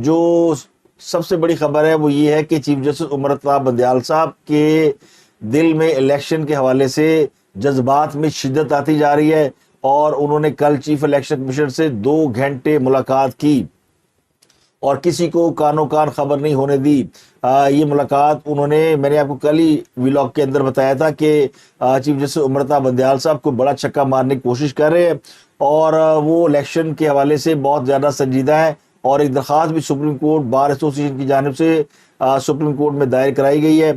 جو سب سے بڑی خبر ہے وہ یہ ہے کہ چیف جسٹس عمر اتاب بندیال صاحب کے دل میں الیکشن کے حوالے سے جذبات میں شدت آتی جا رہی ہے، اور انہوں نے کل چیف الیکشن کمیشنر سے 2 گھنٹے ملاقات کی اور کسی کو کانوں کان خبر نہیں ہونے دی۔ یہ ملاقات میں نے آپ کو کل ہی ویلاگ کے اندر بتایا تھا کہ چیف جسٹس عمر اتاب بندیال صاحب کو بڑا چھکا مارنے کی کوشش کر رہے ہیں، اور وہ الیکشن کے حوالے سے بہت زیادہ سنجیدہ ہے، اور ایک درخواست بھی سپریم کورٹ بار ایسوسی ایشن کی جانب سے سپریم کورٹ میں دائر کرائی گئی ہے،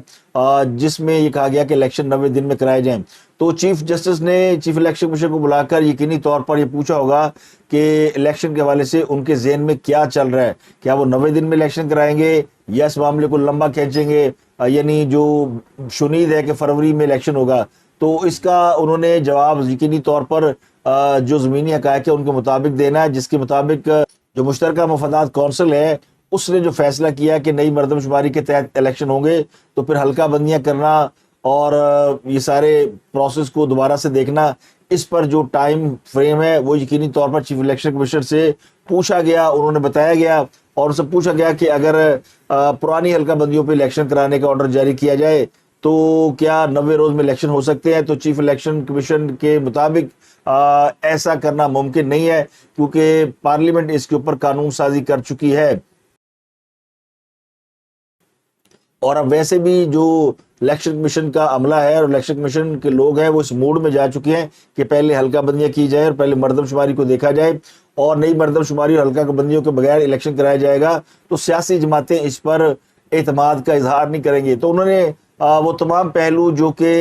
جس میں یہ کہا گیا کہ الیکشن 90 دن میں کرائے جائیں۔ تو چیف جسٹس نے چیف الیکشن کمیشن کو بلا کر یقینی طور پر یہ پوچھا ہوگا کہ الیکشن کے حوالے سے ان کے ذہن میں کیا چل رہا ہے، کیا وہ 90 دن میں الیکشن کرائیں گے یا اس معاملے کو لمبا کھینچیں گے، یعنی جو شنید ہے کہ فروری میں الیکشن ہوگا۔ تو اس کا انہوں نے جواب یقینی طور پر جو زمینی حقائق ہے ان کے مطابق دینا ہے، جس کے مطابق جو مشترکہ مفادات کونسل ہے اس نے جو فیصلہ کیا کہ نئی مردم شماری کے تحت الیکشن ہوں گے، تو پھر حلقہ بندیاں کرنا اور یہ سارے پروسیس کو دوبارہ سے دیکھنا، اس پر جو ٹائم فریم ہے وہ یقینی طور پر چیف الیکشن کمیشنر سے پوچھا گیا، انہوں نے بتایا گیا، اور ان سے پوچھا گیا کہ اگر پرانی حلقہ بندیوں پہ الیکشن کرانے کا آرڈر جاری کیا جائے تو کیا 90 روز میں الیکشن ہو سکتے ہیں؟ تو چیف الیکشن کمیشن کے مطابق ایسا کرنا ممکن نہیں ہے، کیونکہ پارلیمنٹ اس کے اوپر قانون سازی کر چکی ہے، اور اب ویسے بھی جو الیکشن کمیشن کا عملہ ہے اور الیکشن کمیشن کے لوگ ہیں وہ اس موڈ میں جا چکے ہیں کہ پہلے حلقہ بندیاں کی جائے اور پہلے مردم شماری کو دیکھا جائے، اور نئی مردم شماری اور حلقہ بندیوں کے بغیر الیکشن کرایا جائے گا تو سیاسی جماعتیں اس پر اعتماد کا اظہار نہیں کریں گے۔ تو انہوں نے وہ تمام پہلو جو کہ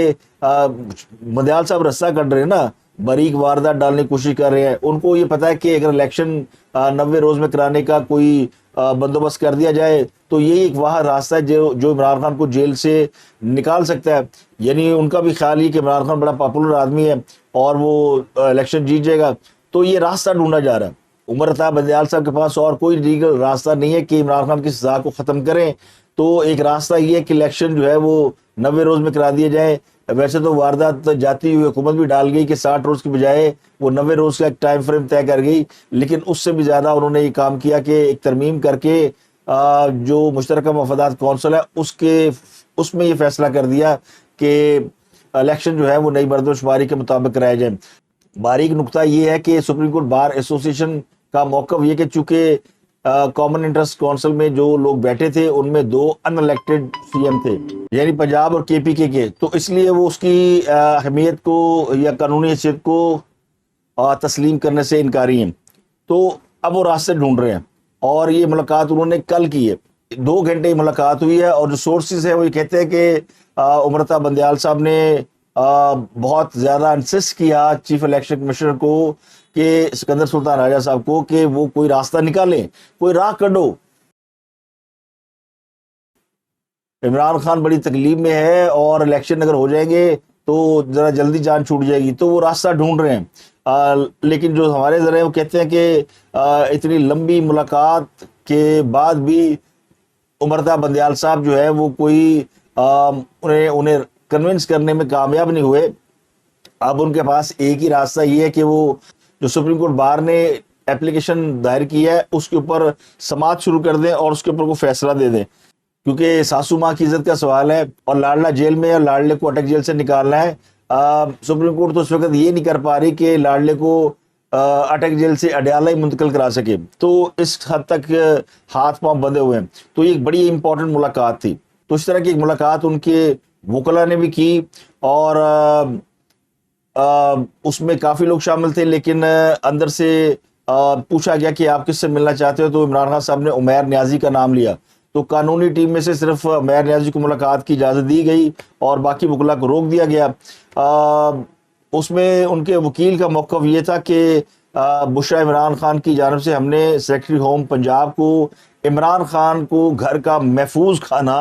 بندیال صاحب رسہ کر رہے ہیں نا، باریک واردات ڈالنے کی کوشش کر رہے ہیں، ان کو یہ پتا ہے کہ اگر الیکشن 90 روز میں کرانے کا کوئی بندوبست کر دیا جائے تو یہی ایک وہ راستہ ہے جو عمران خان کو جیل سے نکال سکتا ہے۔ یعنی ان کا بھی خیال یہ کہ عمران خان بڑا پاپولر آدمی ہے اور وہ الیکشن جیت جائے گا، تو یہ راستہ ڈھونڈا جا رہا ہے۔ عمر اتاب بندیال صاحب کے پاس اور کوئی لیگل راستہ نہیں ہے کہ عمران خان کی سزا کو ختم کریں، تو ایک راستہ یہ ہے کہ الیکشن جو ہے وہ 90 روز میں کرا دیے جائیں۔ ویسے تو واردات جاتی ہوئی حکومت بھی ڈال گئی کہ 60 روز کی بجائے وہ 90 روز کا ایک ٹائم فریم طے کر گئی، لیکن اس سے بھی زیادہ انہوں نے یہ کام کیا کہ ایک ترمیم کر کے جو مشترکہ مفادات کونسل ہے اس میں یہ فیصلہ کر دیا کہ الیکشن جو ہے وہ نئی مردم شماری کے مطابق کرائے جائیں۔ باریک نقطہ یہ ہے کہ سپریم کورٹ بار ایسوسی ایشن کا موقف یہ کہ چونکہ کامن انٹرسٹ کونسل میں جو لوگ بیٹھے تھے ان میں 2 ان الیکٹڈ سی ایم تھے، یعنی پنجاب اور کے پی کے، تو اس لیے وہ اس کی اہمیت کو یا قانونی حیثیت کو تسلیم کرنے سے انکاری ہیں۔ تو اب وہ راستے ڈھونڈ رہے ہیں، اور یہ ملاقات انہوں نے کل کی ہے، 2 گھنٹے ملاقات ہوئی ہے، اور جو سورسز ہیں وہ یہ کہتے ہیں کہ عمر اتاب بندیال صاحب نے بہت زیادہ انسسٹ کیا چیف الیکشن کمیشنر کو کہ سکندر سلطان راجہ صاحب کو کہ وہ کوئی راستہ نکالیں، کوئی راہ کڈو۔ عمران خان بڑی تکلیف میں ہے اور الیکشن اگر ہو جائیں گے تو ذرا جلدی جان چھوٹ جائے گی، تو وہ راستہ ڈھونڈ رہے ہیں۔ لیکن جو ہمارے ذرائع وہ کہتے ہیں کہ اتنی لمبی ملاقات کے بعد بھی عمر اتاب بندیال صاحب جو ہے وہ کوئی انہیں کنونس کرنے میں کامیاب نہیں ہوئے۔ اب ان کے پاس ایک ہی راستہ یہ ہے کہ وہ جو سپریم کورٹ بار نے اپلیکیشن دائر کی ہے اس کے اوپر سماعت شروع کر دیں اور اس کے اوپر کو فیصلہ دے دیں، کیونکہ ساسو ماں کی عزت کا سوال ہے، اور لاڈلا جیل میں ہے اور لاڈلے کو اٹک جیل سے نکالنا ہے۔ سپریم کورٹ تو اس وقت یہ نہیں کر پا رہی کہ لاڈلے کو اٹک جیل سے اڈیالہ ہی منتقل کرا سکے، تو اس حد تک ہاتھ پاؤں بندھے ہوئے ہیں۔ تو یہ ایک بڑی امپورٹنٹ ملاقات تھی، تو اس طرح کی ایک ملاقات ان کے وکلا نے بھی کی، اور اس میں کافی لوگ شامل تھے، لیکن اندر سے پوچھا گیا کہ آپ کس سے ملنا چاہتے ہو، تو عمران خان صاحب نے عمیر نیازی کا نام لیا، تو قانونی ٹیم میں سے صرف عمیر نیازی کو ملاقات کی اجازت دی گئی اور باقی وکلا کو روک دیا گیا۔ اس میں ان کے وکیل کا موقف یہ تھا کہ بشرا عمران خان کی جانب سے ہم نے سیکرٹری ہوم پنجاب کو عمران خان کو گھر کا محفوظ کھانا،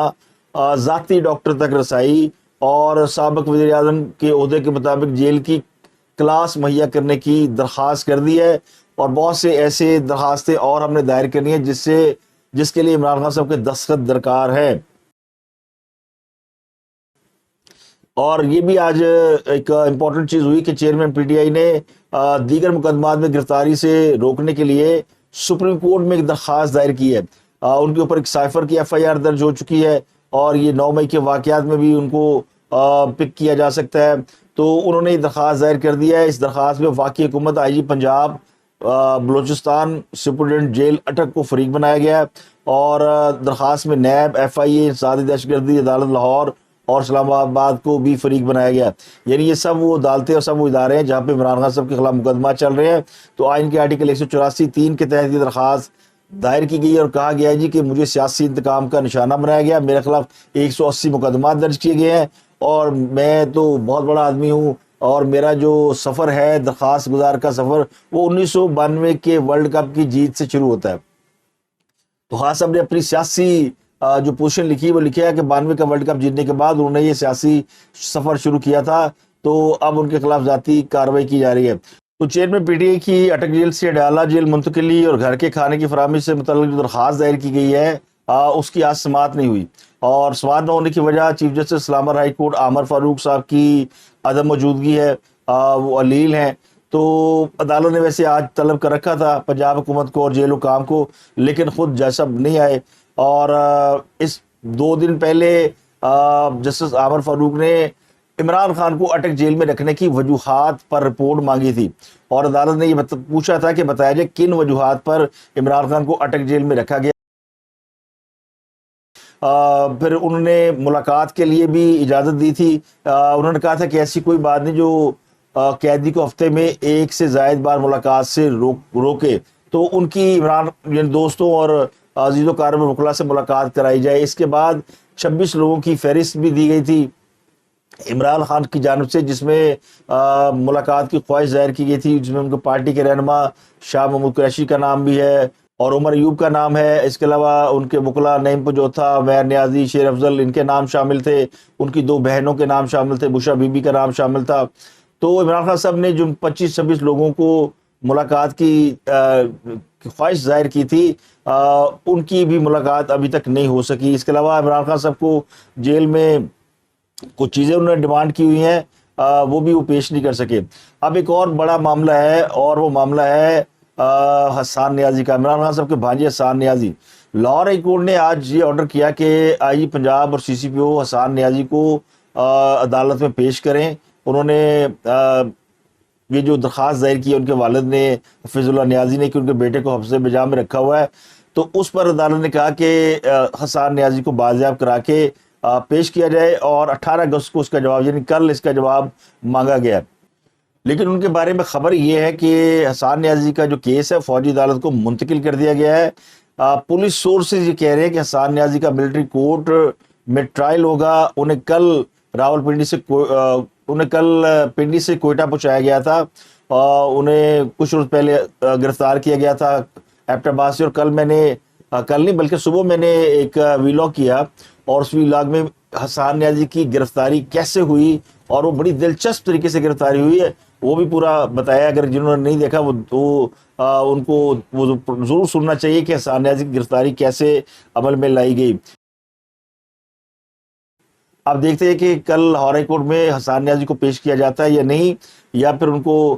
ذاتی ڈاکٹر تک رسائی اور سابق وزیر اعظم کے عہدے کے مطابق جیل کی کلاس مہیا کرنے کی درخواست کر دی ہے، اور بہت سے ایسے درخواستیں اور ہم نے دائر کرنی ہیں جس کے لیے عمران خان صاحب کے دستخط درکار ہے۔ اور یہ بھی آج ایک امپورٹنٹ چیز ہوئی کہ چیئرمین پی ٹی آئی نے دیگر مقدمات میں گرفتاری سے روکنے کے لیے سپریم کورٹ میں ایک درخواست دائر کی ہے. ان کے اوپر ایک سائفر کی FIR درج ہو چکی ہے اور یہ 9 مئی کے واقعات میں بھی ان کو پک کیا جا سکتا ہے. تو انہوں نے یہ درخواست دائر کر دیا ہے. اس درخواست میں وفاقی حکومت IG Punjab Balochistan superintendent jail Attock کو فریق بنایا گیا ہے اور درخواست میں نیب FIA انسدادی دہشت گردی عدالت لاہور اور اسلام آباد کو بھی فریق بنایا گیا. یعنی یہ سب وہ عدالتیں اور سب وہ ادارے ہیں جہاں پہ عمران خان صاحب کے خلاف مقدمات چل رہے ہیں. تو آئین کے آرٹیکل 184(3) کے تحت یہ درخواست دائر کی گئی اور کہا گیا ہے جی کہ مجھے سیاسی انتقام کا نشانہ بنایا گیا, میرے خلاف 180 مقدمات درج کیے گئے ہیں اور میں تو بہت بڑا آدمی ہوں اور میرا جو سفر ہے درخواست گزار کا سفر وہ 1992 کے ورلڈ کپ کی جیت سے شروع ہوتا ہے. تو خان صاحب نے اپنی سیاسی جو پوزیشن لکھی وہ لکھا ہے کہ 92 کا ورلڈ کپ جیتنے کے بعد انہوں نے یہ سیاسی سفر شروع کیا تھا, تو اب ان کے خلاف ذاتی کارروائی کی جا رہی ہے. تو چیئرمین PTI کی اٹک جیل سے اڈیالہ جیل منتقلی اور گھر کے کھانے کی فراہمی سے متعلق جو درخواست دائر کی گئی ہے اس کی آج سماعت نہیں ہوئی اور سماعت نہ ہونے کی وجہ چیف جسٹس اسلام آباد ہائی کورٹ عامر فاروق صاحب کی عدم موجودگی ہے, وہ علیل ہیں. تو عدالت نے ویسے آج طلب کر رکھا تھا پنجاب حکومت کو اور جیل حکام کو, لیکن خود جج صاحب نہیں آئے اور اس 2 دن پہلے جسٹس عامر فاروق نے عمران خان کو اٹک جیل میں رکھنے کی وجوہات پر رپورٹ مانگی تھی اور عدالت نے یہ پوچھا تھا کہ بتایا جائے کن وجوہات پر عمران خان کو اٹک جیل میں رکھا گیا. پھر انہوں نے ملاقات کے لیے بھی اجازت دی تھی. انہوں نے کہا تھا کہ ایسی کوئی بات نہیں جو قیدی کو ہفتے میں 1 سے زائد بار ملاقات سے روکے. تو ان کی عمران دوستوں اور عزیز و کارب وکلا سے ملاقات کرائی جائے. اس کے بعد 26 لوگوں کی فہرست بھی دی گئی تھی عمران خان کی جانب سے جس میں ملاقات کی خواہش ظاہر کی گئی تھی, جس میں ان کو پارٹی کے رہنما شاہ محمود قریشی کا نام بھی ہے اور عمر ایوب کا نام ہے. اس کے علاوہ ان کے وکلا نعیم پنجوتھا, میر نیازی, شیر افضل ان کے نام شامل تھے. ان کی 2 بہنوں کے نام شامل تھے, بشرا بی بی کا نام شامل تھا. تو عمران خان صاحب نے جو 25-26 لوگوں کو ملاقات کی خواہش ظاہر کی تھی ان کی بھی ملاقات ابھی تک نہیں ہو سکی. اس کے علاوہ عمران خان صاحب کو جیل میں کچھ چیزیں انہوں نے ڈیمانڈ کی ہوئی ہیں وہ بھی وہ پیش نہیں کر سکے. اب ایک اور بڑا معاملہ ہے اور وہ معاملہ ہے حسان نیازی کا. عمران خان صاحب کے بھانجے حسان نیازی, لاہور ہائی کورٹ نے آج یہ آرڈر کیا کہ IG پنجاب اور CCPO حسان نیازی کو عدالت میں پیش کریں. انہوں نے یہ جو درخواست دائر کی ہے ان کے والد نے حفیظ اللہ نیازی نے کہ ان کے بیٹے کو حبس بجا میں رکھا ہوا ہے, تو اس پر عدالت نے کہا کہ حسان نیازی کو بازیاب کرا کے پیش کیا جائے اور 18 اگست کو اس کا جواب یعنی کل اس کا جواب مانگا گیا. لیکن ان کے بارے میں خبر یہ ہے کہ حسان نیازی کا جو کیس ہے فوجی عدالت کو منتقل کر دیا گیا ہے. پولیس سورسز یہ کہہ رہے ہیں کہ حسان نیازی کا ملٹری کورٹ میں ٹرائل ہوگا. انہیں کل پنڈی سے کوئٹہ پہنچایا گیا تھا. انہیں کچھ روز پہلے گرفتار کیا گیا تھا ایبٹ آباد سے, اور کل نہیں بلکہ صبح میں نے ایک ویلاگ کیا اور اس ویلاگ میں حسان نیازی کی گرفتاری کیسے ہوئی اور وہ بڑی دلچسپ طریقے سے گرفتاری ہوئی ہے وہ بھی پورا بتایا. اگر جنہوں نے نہیں دیکھا وہ ان کو وہ ضرور سننا چاہیے کہ حسان نیازی کی گرفتاری کیسے عمل میں لائی گئی. آپ دیکھتے ہیں کہ کل لاہور ہائی کورٹ میں حسان نیازی کو پیش کیا جاتا ہے یا نہیں, یا پھر ان کو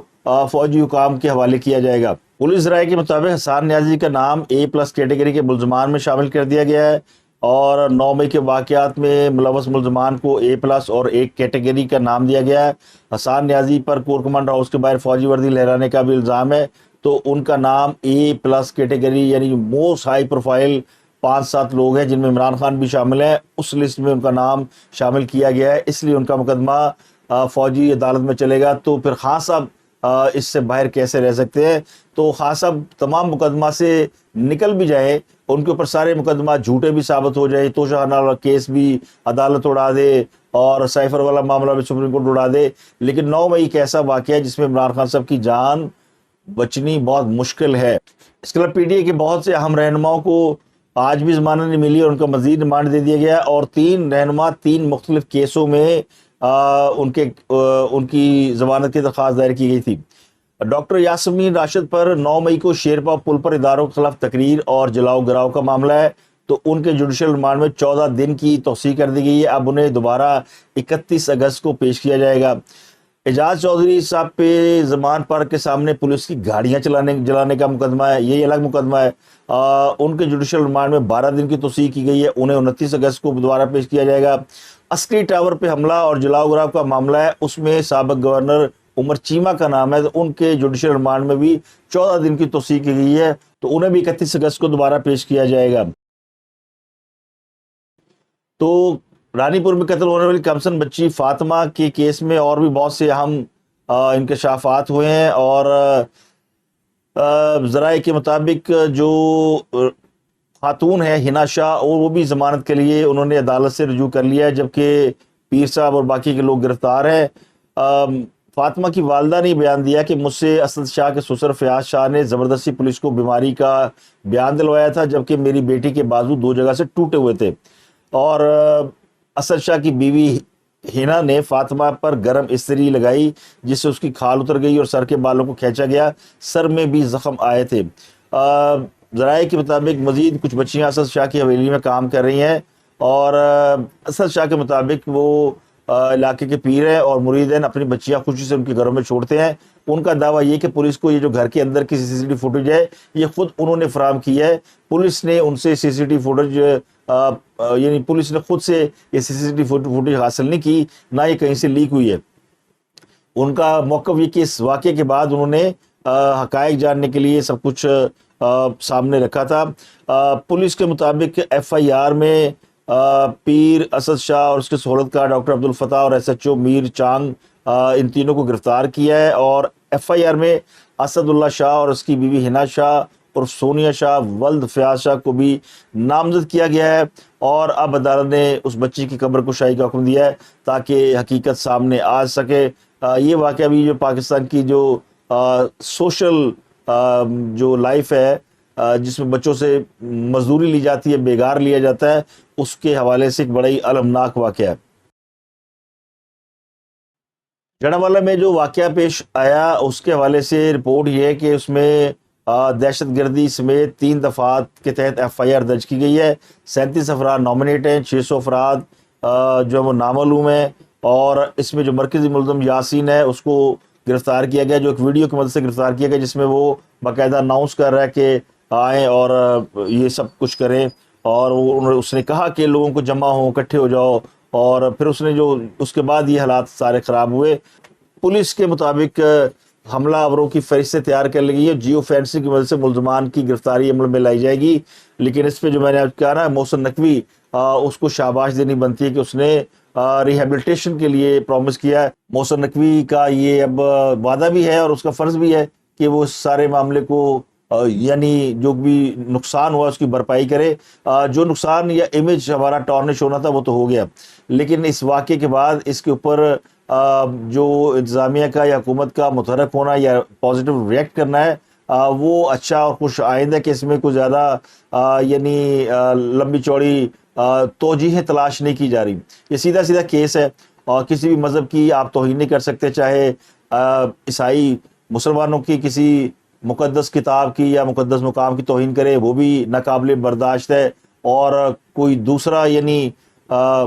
فوجی حکام کے حوالے کیا جائے گا. پولیس رائے کے مطابق حسان نیازی کا نام A+ کیٹیگری کے ملزمان میں شامل کر دیا گیا ہے اور 9 مئی کے واقعات میں ملوث ملزمان کو A+ اور ایک کیٹیگری کا نام دیا گیا ہے. حسان نیازی پر کور کمانڈر ہاؤس کے باہر فوجی وردی لہرانے کا بھی الزام ہے, تو ان کا نام A+ کیٹیگری یعنی موسٹ ہائی پروفائل 5-7 لوگ ہیں جن میں عمران خان بھی شامل ہیں, اس لسٹ میں ان کا نام شامل کیا گیا ہے. اس لیے ان کا مقدمہ فوجی عدالت میں چلے گا. تو پھر خان صاحب اس سے باہر کیسے رہ سکتے ہیں؟ تو خان صاحب تمام مقدمہ سے نکل بھی جائے, ان کے اوپر سارے مقدمہ جھوٹے بھی ثابت ہو جائے, تو شاہانہ والا کیس بھی عدالت اڑا دے اور سائفر والا معاملہ بھی سپریم کورٹ اڑا دے, لیکن 9 مئی ایک ایسا واقعہ ہے جس میں عمران خان صاحب کی جان بچنی بہت مشکل ہے. اس کے علاوہ PTI کے بہت سے اہم رہنماؤں کو آج بھی ضمانت نہیں ملی اور ان کا مزید ریمانڈ دے دیا گیا, اور 3 رہنما 3 مختلف کیسوں میں ان کی ضمانت کی درخواست دائر کی گئی تھی. ڈاکٹر یاسمین راشد پر 9 مئی کو شیرپا پل پر اداروں کے خلاف تقریر اور جلاؤ گراؤ کا معاملہ ہے, تو ان کے جوڈیشل ریمانڈ میں 14 دن کی توسیع کر دی گئی ہے. اب انہیں دوبارہ 31 اگست کو پیش کیا جائے گا. اعجاز چودھری صاحب پہ زمان پارک کے سامنے پولیس کی گاڑیاں جلانے کا مقدمہ ہے، یہی الگ مقدمہ ہے۔ ان کے جوڈیشل ریمانڈ میں 12 دن کی توسیع کی گئی ہے، انہیں 29 اگست کو دوبارہ پیش کیا جائے گا۔ عسکری ٹاور پہ حملہ اور جلاؤ غراب کا معاملہ ہے، اس میں سابق گورنر عمر چیمہ کا نام ہے، تو ان کے جوڈیشل ریمانڈ میں بھی 14 دن کی توسیع کی گئی ہے، تو انہیں بھی 31 اگست کو دوبارہ پیش کیا جائے گا۔ تو رانی پور میں قتل ہونے والی کمسن بچی فاطمہ کے کیس میں اور بھی بہت سے اہم انکشافات ہوئے ہیں، اور ذرائع کے مطابق جو خاتون ہے ہنا شاہ، اور وہ بھی ضمانت کے لیے انہوں نے عدالت سے رجوع کر لیا ہے، جبکہ پیر صاحب اور باقی کے لوگ گرفتار ہیں۔ فاطمہ کی والدہ نے بیان دیا کہ مجھ سے اسد شاہ کے سسر فیاض شاہ نے زبردستی پولیس کو بیماری کا بیان دلوایا تھا، جبکہ میری بیٹی کے بازو 2 جگہ سے ٹوٹے ہوئے تھے، اور اسد شاہ کی بیوی ہینا نے فاطمہ پر گرم استری لگائی، جس سے اس کی کھال اتر گئی اور سر کے بالوں کو کھینچا گیا، سر میں بھی زخم آئے تھے۔ ذرائع کے مطابق مزید کچھ بچیاں اسد شاہ کی حویلی میں کام کر رہی ہیں، اور اسد شاہ کے مطابق وہ علاقے کے پیر ہیں اور مرید ہیں، اپنی بچیاں خوشی سے ان کے گھروں میں چھوڑتے ہیں۔ ان کا دعویٰ یہ کہ پولیس کو یہ جو گھر کے اندر کی سی سی ٹی فوٹیج ہے یہ خود انہوں نے فراہم کی ہے، پولیس نے ان سے سی سی ٹی فوٹیج یعنی پولیس نے خود سے یہ سی سی ٹی فوٹیج حاصل نہیں کی، نہ یہ کہیں سے لیک ہوئی ہے۔ ان کا موقف یہ کہ اس واقعے کے بعد انہوں نے حقائق جاننے کے لیے سب کچھ سامنے رکھا تھا۔ پولیس کے مطابق ایف آئی آر میں پیر، اسد شاہ اور اس کے سہولت کار ڈاکٹر عبدالفتاح اور ایس ایچ او میر چانگ، ان تینوں کو گرفتار کیا ہے، اور ایف آئی آر میں اسد اللہ شاہ اور اس کی بیوی ہنا شاہ اور سونیا شاہ ولد فیاض شاہ کو بھی نامزد کیا گیا ہے، اور اب عدالت نے اس بچی کی قبر کشائی کا حکم دیا ہے تاکہ حقیقت سامنے آ سکے۔ یہ واقعہ بھی جو پاکستان کی جو سوشل جو لائف ہے، جس میں بچوں سے مزدوری لی جاتی ہے، بیگار لیا جاتا ہے، اس کے حوالے سے ایک بڑا ہی المناک واقعہ ہے۔ جڑاوالا میں جو واقعہ پیش آیا اس کے حوالے سے رپورٹ یہ ہے کہ اس میں دہشت گردی سمیت 3 دفعات کے تحت ایف آئی آر درج کی گئی ہے، 37 افراد نامنیٹ ہیں، 600 افراد جو ہے وہ نامعلوم ہیں، اور اس میں جو مرکزی ملزم یاسین ہے اس کو گرفتار کیا گیا، جو ایک ویڈیو کی مدد سے گرفتار کیا گیا، جس میں وہ باقاعدہ اناؤنس کر رہا ہے کہ آئیں اور یہ سب کچھ کریں، اور اس نے کہا کہ لوگوں کو جمع ہوں، اکٹھے ہو جاؤ، اور پھر اس نے جو اس کے بعد یہ حالات سارے خراب ہوئے۔ پولیس کے مطابق حملہ آوروں کی فہرستیں تیار کر لی گئی ہے، جیو فینسنگ کی مدد سے ملزمان کی گرفتاری عمل میں لائی جائے گی، لیکن اس پہ جو میں نے کہا نا، محسن نقوی، اس کو شاباش دینی بنتی ہے کہ اس نے ریہیبلیٹیشن کے لیے پرومس کیا ہے۔ محسن نقوی کا یہ اب وعدہ بھی ہے اور اس کا فرض بھی ہے کہ وہ اس سارے معاملے کو یعنی جو بھی نقصان ہوا اس کی بھرپائی کرے۔ جو نقصان یا امیج ہمارا ٹارنش ہونا تھا وہ تو ہو گیا، لیکن اس واقعے کے بعد اس کے اوپر جو انتظامیہ کا یا حکومت کا متحرک ہونا یا پازیٹیو ریئیکٹ کرنا ہے، وہ اچھا اور خوش آئند ہے کہ اس میں کوئی زیادہ یعنی لمبی چوڑی توجیہیں تلاش نہیں کی جا رہی۔ یہ سیدھا سیدھا کیس ہے، اور کسی بھی مذہب کی آپ توہین نہیں کر سکتے، چاہے عیسائی مسلمانوں کی کسی مقدس کتاب کی یا مقدس مقام کی توہین کرے، وہ بھی ناقابل برداشت ہے، اور کوئی دوسرا یعنی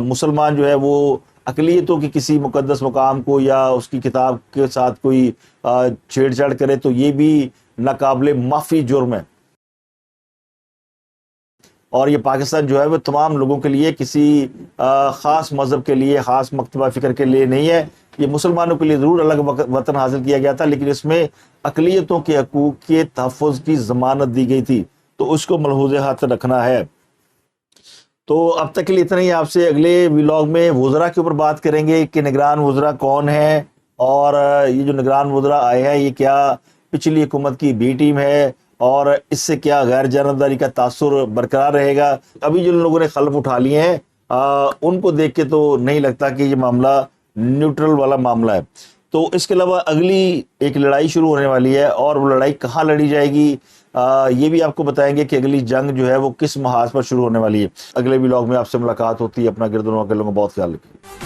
مسلمان جو ہے وہ اقلیتوں کی کسی مقدس مقام کو یا اس کی کتاب کے ساتھ کوئی چھیڑ چھاڑ کرے تو یہ بھی ناقابل معافی جرم ہے۔ اور یہ پاکستان جو ہے وہ تمام لوگوں کے لیے، کسی خاص مذہب کے لیے، خاص مکتبہ فکر کے لیے نہیں ہے۔ یہ مسلمانوں کے لیے ضرور الگ وطن حاصل کیا گیا تھا، لیکن اس میں اقلیتوں کے حقوق کے تحفظ کی ضمانت دی گئی تھی، تو اس کو ملحوظ ہاتھ رکھنا ہے۔ تو اب تک کے لیے اتنا ہی، آپ سے اگلے ولاگ میں وزراء کے اوپر بات کریں گے کہ نگران وزراء کون ہیں، اور یہ جو نگران وزراء آئے ہیں یہ کیا پچھلی حکومت کی بی ٹیم ہے، اور اس سے کیا غیر جانبداری کا تاثر برقرار رہے گا۔ ابھی جن لوگوں نے خلف اٹھا لیے ہیں ان کو دیکھ کے تو نہیں لگتا کہ یہ معاملہ نیوٹرل والا معاملہ ہے۔ تو اس کے علاوہ اگلی ایک لڑائی شروع ہونے والی ہے، اور وہ لڑائی کہاں لڑی جائے گی یہ بھی آپ کو بتائیں گے کہ اگلی جنگ جو ہے وہ کس محاذ پر شروع ہونے والی ہے۔ اگلے ولاگ میں آپ سے ملاقات ہوتی ہے۔ اپنا گرد و نواح کے لوگوں کا بہت خیال رکھیے۔